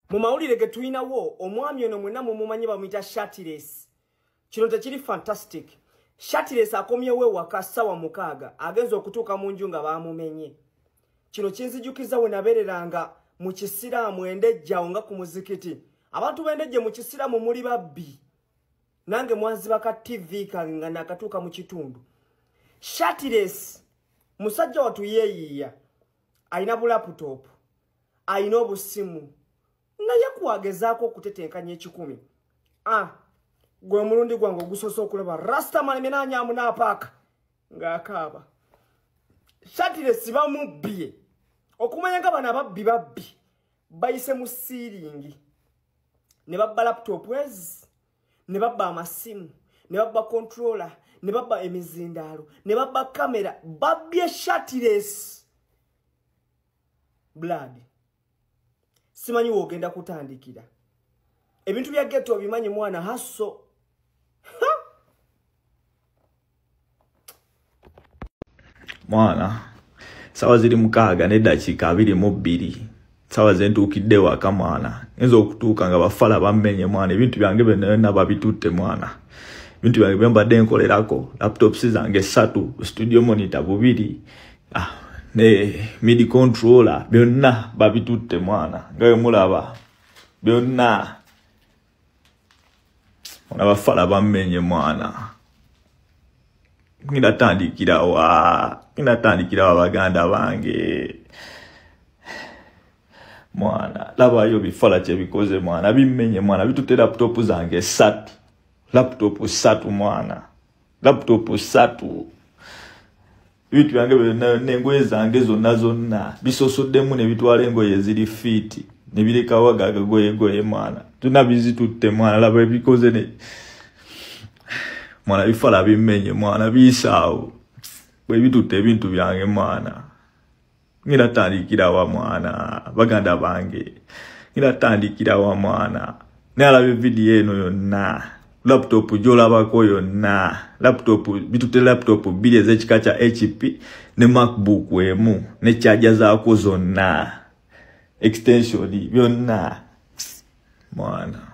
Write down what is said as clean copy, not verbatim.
Mu mawulire ge tulinawo omwami ono mwenna mumumanyi bamuyita Shirtless. Kino tekiri fantastic. Shirtless akomyewo ewaka ssaawa 6 agenza okutuuka mu nju nga baamumenye. Kino kinzijukiza we nabeereranga mu kisiraamu endejjawo nga ku muzikiti. Abantu b'endejje mu kisiraamu muli babbi. Nange mwanziba ka TV kange nga nakatuuka mu kitundu. Shirtless musajja watu yeeyiya. Ayina bu laptop. Ayina obusimu. Naye kuwagezaako okutetenkanya 10. Gwe mulundi gwange ogusoose okulaba Rastaman menanyamu n'apaaka ng'akaaba. Shirtless bamubbye. Okumanya nga bano ababbi bayise mu siiringi. Ne babba laptop ezi, ne babba amasimu, ne babba controller, ne babba emizindaalo, ne babba kamera, babbye Shirtless. Blood. Simanyi wogenda kutandikira. Ebintu bya ghetto bimanyi mwana hasso. Mwana sawa ziri 6 n'eddakiika 22 sawa zentuukidde waka mwana ngenza okutuuka nga bafala bamenye mwana ebintu byange byonna babitutte mwana ebintu byange byembadde nkolerako laptops zange 3 studio monitor 2 ne MIDI controller byonna babitutte mwana ngawe mulaba byonna mwana bafala bamenye mwana Ninatandikira baganda bange mwana laba yo bifala kye bikoze mwana bimenye mwana bitutte laptop zange 3 laptop 3 mwana laptop 3 bitu byange n'engoye zange zonna bisosoddemu ne bitwala engoye ziri fit ne bireka wagaga goye mwana tunabizitutte mwana laba bikoze ne mwana bifala bimenye mwana bisaawo bwe bitutte ebintu byange mwana ninatandikira wa mwana baganda bange ninatandikira wa mwana nalabe video eno yonna laptop jolabako yonna laptop bitutte laptop 2 ez'ekika kya HP ne MacBook emu ne charger zaako zonna extension byonna mwana